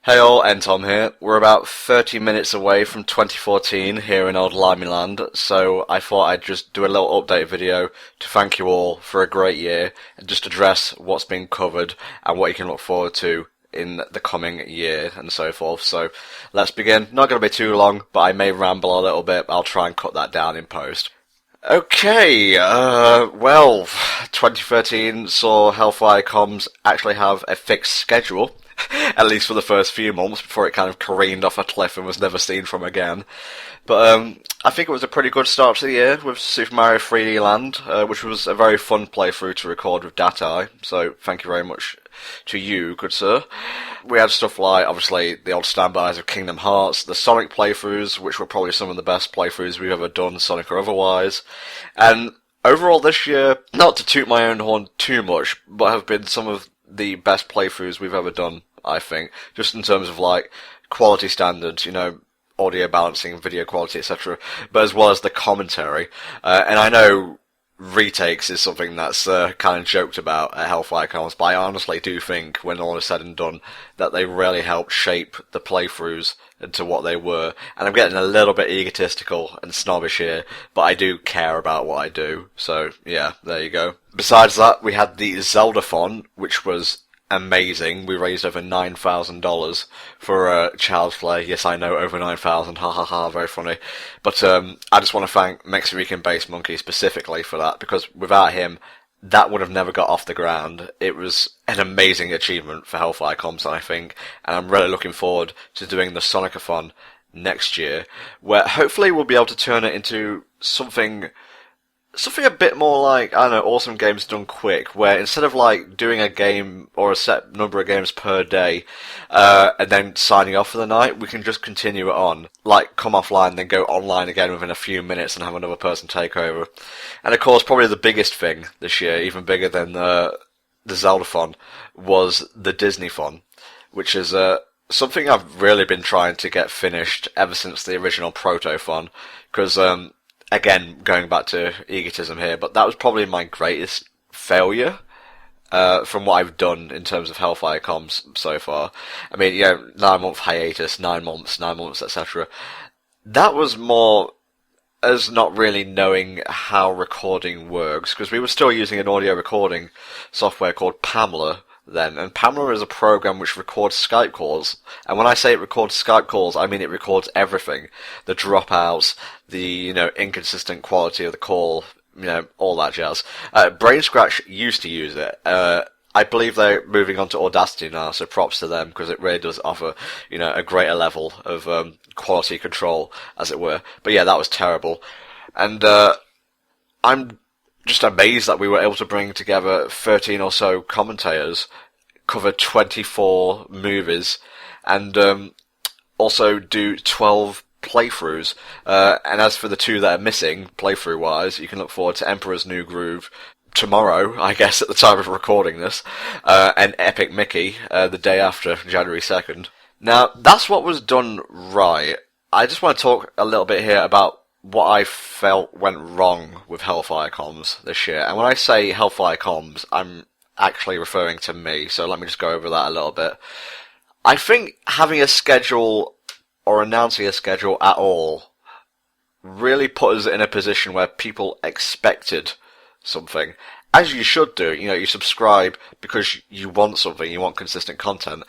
Hey all, Tom here. We're about 30 minutes away from 2014 here in Old Limeyland, so I thought I'd just do a little update video to thank you all for a great year and just address what's been covered and what you can look forward to in the coming year and so forth. So let's begin. Not going to be too long, but I may ramble a little bit. I'll try and cut that down in post. Okay, well, 2013 saw HellfireComms actually have a fixed schedule, at least for the first few months, before it kind of careened off a cliff and was never seen from again. But I think it was a pretty good start to the year with Super Mario 3D Land, which was a very fun playthrough to record with Datai, so thank you very much to you, good sir. We had stuff like, obviously, the old standbys of Kingdom Hearts, the Sonic playthroughs, which were probably some of the best playthroughs we've ever done, Sonic or otherwise, and overall this year, not to toot my own horn too much, but have been some of the best playthroughs we've ever done, I think, just in terms of, like, quality standards, you know, audio balancing, video quality, etc., but as well as the commentary. And I know retakes is something that's kind of joked about at HellfireComms, but I honestly do think, when all is said and done, that they really helped shape the playthroughs into what they were. And I'm getting a little bit egotistical and snobbish here, but I do care about what I do. So, yeah, there you go. Besides that, we had the Zelda-thon, which was amazing. We raised over $9,000 for Child's Play. Yes, I know, over 9,000. Ha ha ha, very funny. But I just want to thank Mexican Bass Monkey specifically for that, because without him, that would have never got off the ground. It was an amazing achievement for HellfireComms, I think, and I'm really looking forward to doing the Sonic-a-thon next year, where hopefully we'll be able to turn it into something a bit more like, I don't know, Awesome Games Done Quick, where instead of like doing a game or a set number of games per day, and then signing off for the night, we can just continue it on. Like, come offline, then go online again within a few minutes and have another person take over. And of course, probably the biggest thing this year, even bigger than the Zelda-thon, was the Disney-thon, which is something I've really been trying to get finished ever since the original Proto-thon, because again, going back to egotism here, but that was probably my greatest failure from what I've done in terms of HellfireComms so far. I mean, you know, 9-month hiatus, 9 months, etc. That was more as not really knowing how recording works, because we were still using an audio recording software called Pamela then, and Pamela is a program which records Skype calls, and when I say it records Skype calls, I mean it records everything. The dropouts, the, you know, inconsistent quality of the call, you know, all that jazz. BrainscratchComms used to use it. I believe they're moving on to Audacity now, so props to them, because it really does offer, you know, a greater level of quality control, as it were. But yeah, that was terrible. And I'm just amazed that we were able to bring together 13 or so commentators, cover 24 movies, and also do 12 playthroughs. And as for the 2 that are missing, playthrough-wise, you can look forward to Emperor's New Groove tomorrow, I guess, at the time of recording this, and Epic Mickey the day after, January 2nd. Now, that's what was done right. I just want to talk a little bit here about what I felt went wrong with HellfireComms this year. And when I say HellfireComms, I'm actually referring to me, so let me just go over that a little bit. I think having a schedule, or announcing a schedule at all, really put us in a position where people expected something. As you should do, you know, you subscribe because you want something, you want consistent content.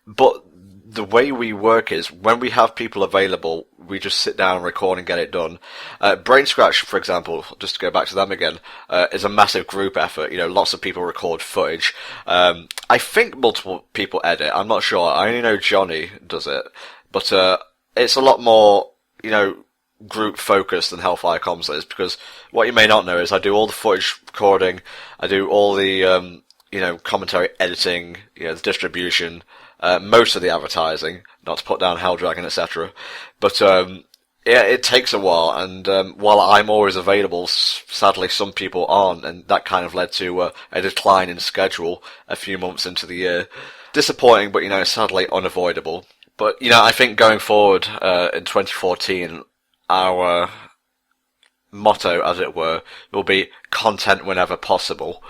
But the way we work is, when we have people available, we just sit down and record and get it done. BrainscratchComms, for example, just to go back to them again, is a massive group effort. You know, lots of people record footage. I think multiple people edit. I'm not sure. I only know Johnny does it. But it's a lot more, you know, group focused than HellfireComms is, because what you may not know is I do all the footage recording, I do all the, you know, commentary editing, you know, the distribution, most of the advertising, not to put down Helldragon, etc. But yeah, it takes a while, and while I'm always available, sadly some people aren't, and that kind of led to a decline in schedule a few months into the year. Disappointing, but, you know, sadly unavoidable. But, you know, I think going forward in 2014, our motto, as it were, will be content whenever possible.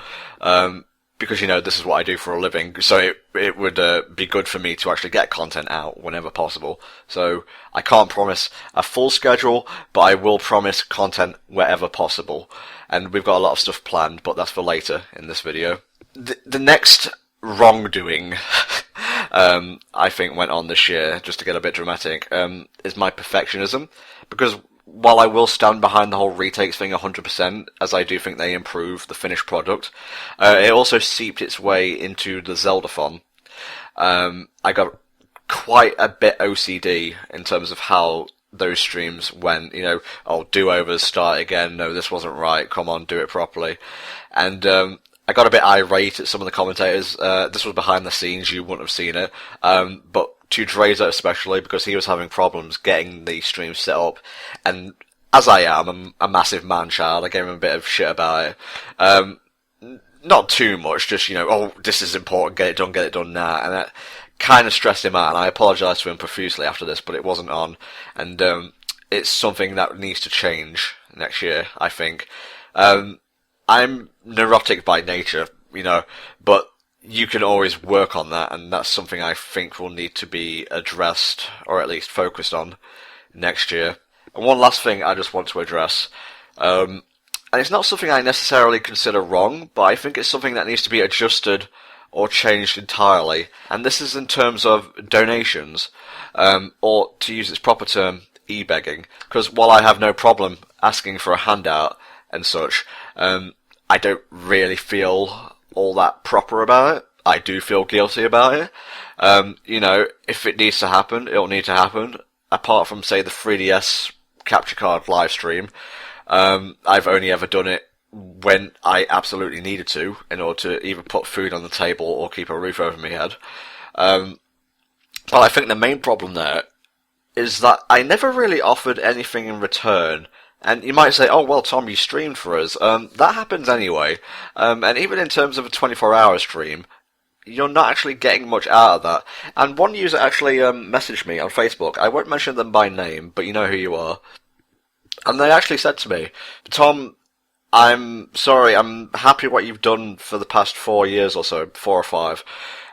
because, you know, this is what I do for a living, so it would be good for me to actually get content out whenever possible. So I can't promise a full schedule, but I will promise content wherever possible. And we've got a lot of stuff planned, but that's for later in this video. The next wrongdoing I think went on this year, just to get a bit dramatic, is my perfectionism. Because while I will stand behind the whole retakes thing 100%, as I do think they improve the finished product, it also seeped its way into the Zeldathon. I got quite a bit OCD in terms of how those streams went. You know, oh, do-overs, start again, no, this wasn't right, come on, do it properly. And I got a bit irate at some of the commentators. This was behind the scenes, you wouldn't have seen it. But to Drazer especially, because he was having problems getting the stream set up. And as I am a massive man-child, I gave him a bit of shit about it. Not too much, just, you know, oh, this is important, get it done now. And that kind of stressed him out, and I apologised to him profusely after this, but it wasn't on. And it's something that needs to change next year, I think. I'm neurotic by nature, you know, but you can always work on that, and that's something I think will need to be addressed, or at least focused on, next year. And one last thing I just want to address, and it's not something I necessarily consider wrong, but I think it's something that needs to be adjusted or changed entirely, and this is in terms of donations, or to use its proper term, e-begging. Because while I have no problem asking for a handout and such, I don't really feel all that proper about it. I do feel guilty about it. You know, if it needs to happen, it'll need to happen. Apart from, say, the 3DS capture card live stream, I've only ever done it when I absolutely needed to, in order to either put food on the table or keep a roof over my head. But I think the main problem there is that I never really offered anything in return. And you might say, oh, well, Tom, you streamed for us. That happens anyway. And even in terms of a 24-hour stream, you're not actually getting much out of that. And one user actually messaged me on Facebook. I won't mention them by name, but you know who you are. And they actually said to me, Tom, I'm sorry, I'm happy what you've done for the past 4 years or so, 4 or 5.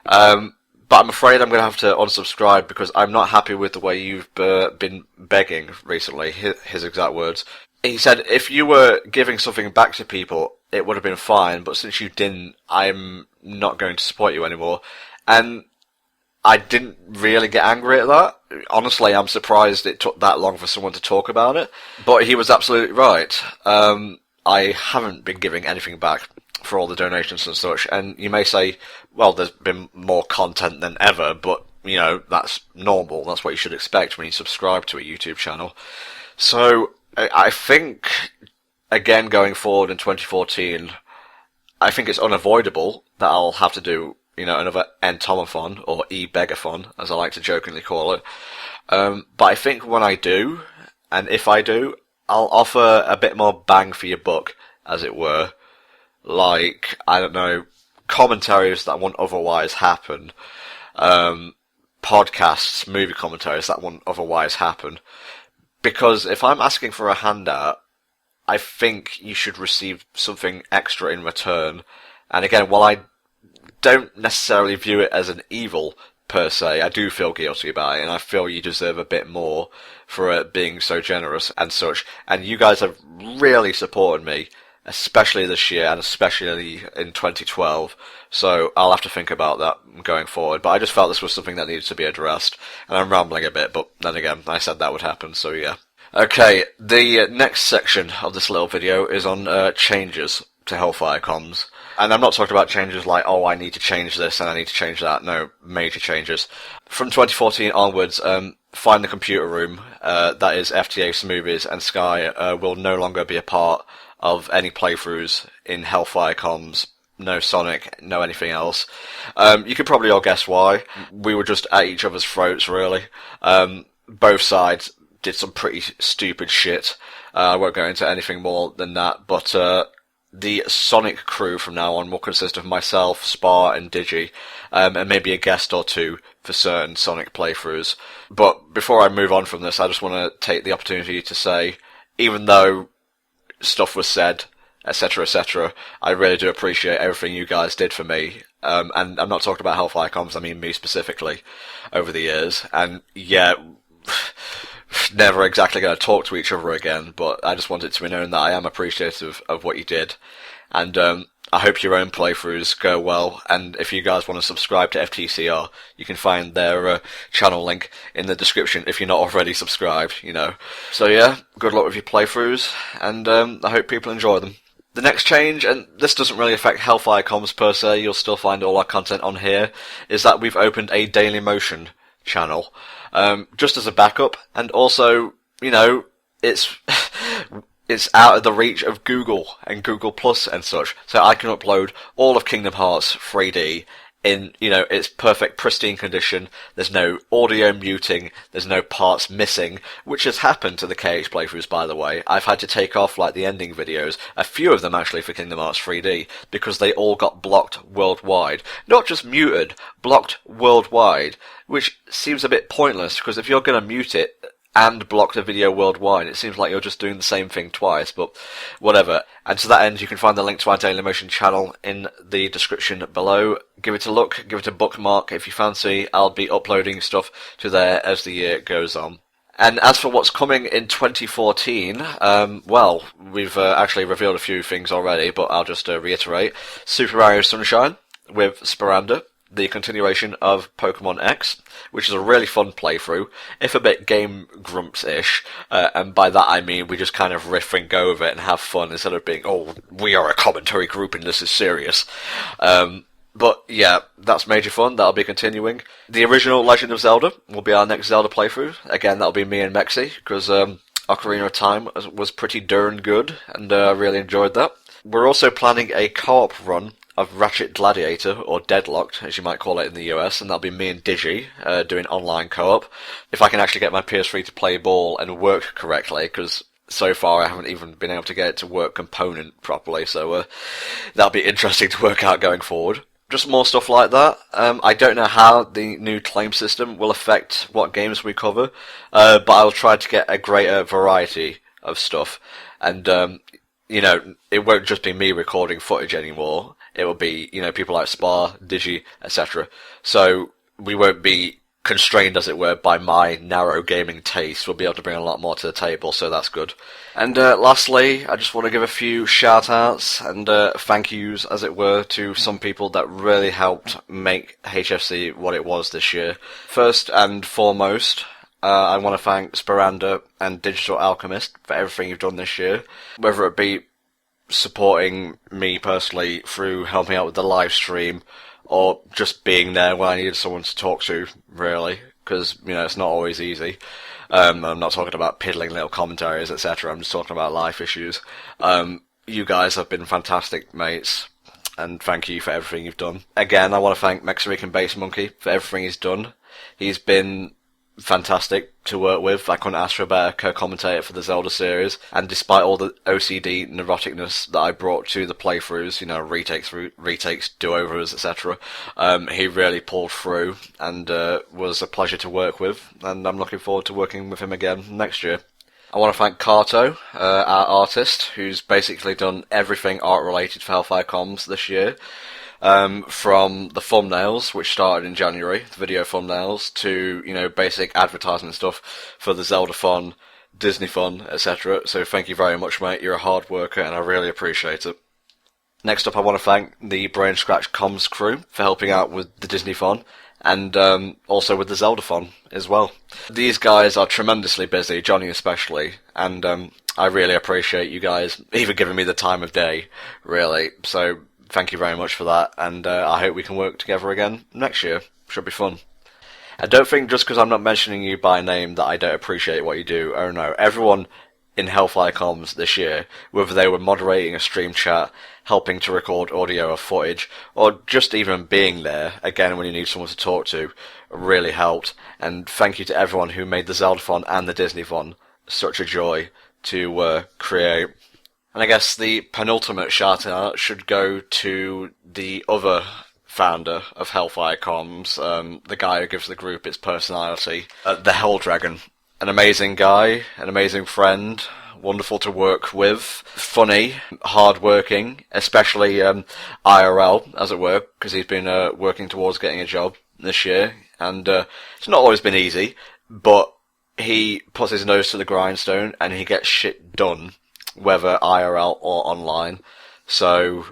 But I'm afraid I'm going to have to unsubscribe because I'm not happy with the way you've been begging recently, his exact words. He said, if you were giving something back to people, it would have been fine, but since you didn't, I'm not going to support you anymore. And I didn't really get angry at that. Honestly, I'm surprised it took that long for someone to talk about it. But he was absolutely right. I haven't been giving anything back for all the donations and such, and you may say, well, there's been more content than ever, but, you know, that's normal, that's what you should expect when you subscribe to a YouTube channel. So, I think, again, going forward in 2014, I think it's unavoidable that I'll have to do, you know, another Entomathon, or e-begathon, as I like to jokingly call it. But I think when I do, and if I do, I'll offer a bit more bang for your buck, as it were. Like, I don't know, commentaries that wouldn't otherwise happen, podcasts, movie commentaries that wouldn't otherwise happen. Because if I'm asking for a handout, I think you should receive something extra in return. And again, while I don't necessarily view it as an evil per se, I do feel guilty about it, and I feel you deserve a bit more for it being so generous and such. And you guys have really supported me, especially this year, and especially in 2012, so I'll have to think about that going forward. But I just felt this was something that needed to be addressed, and I'm rambling a bit, but then again, I said that would happen, so yeah. Okay, the next section of this little video is on changes to HellfireComms. And I'm not talking about changes like, oh, I need to change this and I need to change that. No, major changes. From 2014 onwards, Find the Computer Room, that is FTA Movies and Sky, will no longer be a part of any playthroughs in HellfireComms. No Sonic, no anything else. You could probably all guess why. We were just at each other's throats, really. Both sides did some pretty stupid shit. I won't go into anything more than that, but the Sonic crew from now on will consist of myself, Spar, and Digi, and maybe a guest or two for certain Sonic playthroughs. But before I move on from this, I just want to take the opportunity to say, even though stuff was said etc., etc. I really do appreciate everything you guys did for me. And I'm not talking about HellfireComms, I mean me specifically, over the years. And yeah, never exactly going to talk to each other again, but I just want it to be known that I am appreciative of what you did. And I hope your own playthroughs go well, and if you guys want to subscribe to FTCR, you can find their channel link in the description if you're not already subscribed, you know. So yeah, good luck with your playthroughs, and I hope people enjoy them. The next change, and this doesn't really affect HellfireComms per se, you'll still find all our content on here, is that we've opened a Dailymotion channel, just as a backup, and also, you know, it's it's out of the reach of Google and Google Plus and such, so I can upload all of Kingdom Hearts 3D in, you know, its perfect pristine condition. There's no audio muting, there's no parts missing, which has happened to the KH playthroughs, by the way. I've had to take off, like, the ending videos, a few of them actually for Kingdom Hearts 3D, because they all got blocked worldwide. Not just muted, blocked worldwide, which seems a bit pointless, because if you're going to mute it and block the video worldwide, it seems like you're just doing the same thing twice, but whatever. And to that end, you can find the link to our Dailymotion channel in the description below. Give it a look, give it a bookmark if you fancy. I'll be uploading stuff to there as the year goes on. And as for what's coming in 2014, well, we've actually revealed a few things already, but I'll just reiterate. Super Mario Sunshine with Sparanda, the continuation of Pokemon X, which is a really fun playthrough, if a bit Game Grumps-ish, and by that I mean we just kind of riff and go over it and have fun instead of being, oh, we are a commentary group and this is serious. But yeah, that's major fun, that'll be continuing. The original Legend of Zelda will be our next Zelda playthrough. Again, that'll be me and Mexi, because Ocarina of Time was pretty darn good, and I really enjoyed that. We're also planning a co-op run of Ratchet Gladiator, or Deadlocked, as you might call it in the US, and that'll be me and Digi doing online co-op. If I can actually get my PS3 to play ball and work correctly, because so far I haven't even been able to get it to work component properly, so that'll be interesting to work out going forward. Just more stuff like that. I don't know how the new claim system will affect what games we cover, but I'll try to get a greater variety of stuff, and you know, it won't just be me recording footage anymore. It will be, you know, people like Spar, Digi, etc. So we won't be constrained, as it were, by my narrow gaming taste. We'll be able to bring a lot more to the table, so that's good. And lastly, I just want to give a few shout-outs and thank yous, as it were, to some people that really helped make HFC what it was this year. First and foremost, I want to thank Sparanda and Digital Alchemist for everything you've done this year, whether it be supporting me personally through helping out with the live stream, or just being there when I needed someone to talk to, really, because, you know, it's not always easy. I'm not talking about piddling little commentaries, etc. I'm just talking about life issues. You guys have been fantastic mates, and thank you for everything you've done. Again, I want to thank Mexican Bass Monkey for everything he's done. He's been fantastic to work with. I couldn't ask for a better co-commentator for the Zelda series, and despite all the OCD neuroticness that I brought to the playthroughs, you know, retakes, do-overs, etc., he really pulled through, and was a pleasure to work with, and I'm looking forward to working with him again next year. I want to thank Karto, our artist, who's basically done everything art-related for HellfireComms this year. From the thumbnails, which started in January, the video thumbnails, to, you know, basic advertisement stuff for the Zelda fun, Disney fun, etc. So thank you very much, mate. You're a hard worker, and I really appreciate it. Next up, I want to thank the BrainscratchComms crew for helping out with the Disney fun, and also with the Zelda fun as well. These guys are tremendously busy, Johnny especially, and I really appreciate you guys even giving me the time of day, really. So thank you very much for that, and I hope we can work together again next year. Should be fun. And don't think just because I'm not mentioning you by name that I don't appreciate what you do. Oh no, everyone in HellfireComms this year, whether they were moderating a stream chat, helping to record audio or footage, or just even being there, again when you need someone to talk to, really helped. And thank you to everyone who made the Zelda fun and the Disney fun such a joy to create. And I guess the penultimate shout-out should go to the other founder of HellfireComms, the guy who gives the group its personality, the Helldragon. An amazing guy, an amazing friend, wonderful to work with, funny, hard-working, especially IRL, as it were, because he's been working towards getting a job this year, and it's not always been easy, but he puts his nose to the grindstone and he gets shit done, whether IRL or online. So,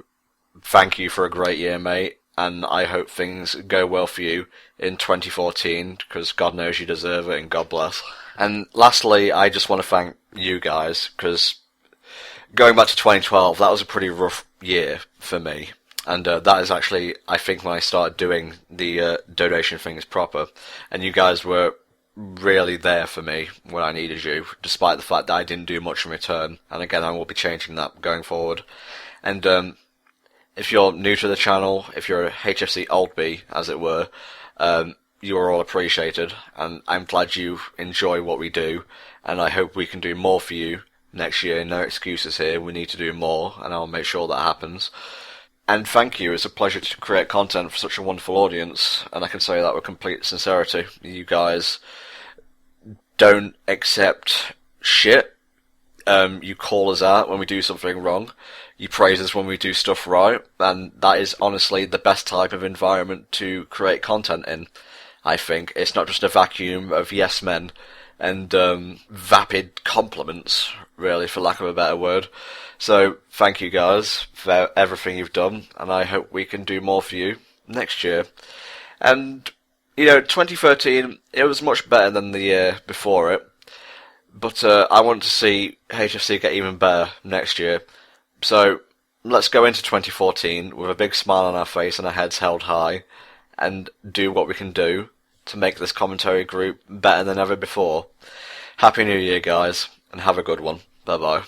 thank you for a great year, mate, and I hope things go well for you in 2014, because God knows you deserve it, and God bless. And lastly, I just want to thank you guys, because going back to 2012, that was a pretty rough year for me. And that is actually, I think, when I started doing the donation things proper. And you guys were really there for me when I needed you, despite the fact that I didn't do much in return. And again, I will be changing that going forward. And if you're new to the channel, if you're a HFC oldbie, as it were, you are all appreciated, and I'm glad you enjoy what we do, and I hope we can do more for you next year. No excuses here, we need to do more, and I'll make sure that happens. And thank you, it's a pleasure to create content for such a wonderful audience, and I can say that with complete sincerity. You guys don't accept shit. You call us out when we do something wrong. You praise us when we do stuff right, and that is honestly the best type of environment to create content in. I think it's not just a vacuum of yes men and vapid compliments, really, for lack of a better word. So thank you guys for everything you've done, and I hope we can do more for you next year. And 2013, it was much better than the year before it, but I want to see HFC get even better next year. So let's go into 2014 with a big smile on our face and our heads held high, and do what we can do to make this commentary group better than ever before. Happy New Year, guys, and have a good one. Bye bye.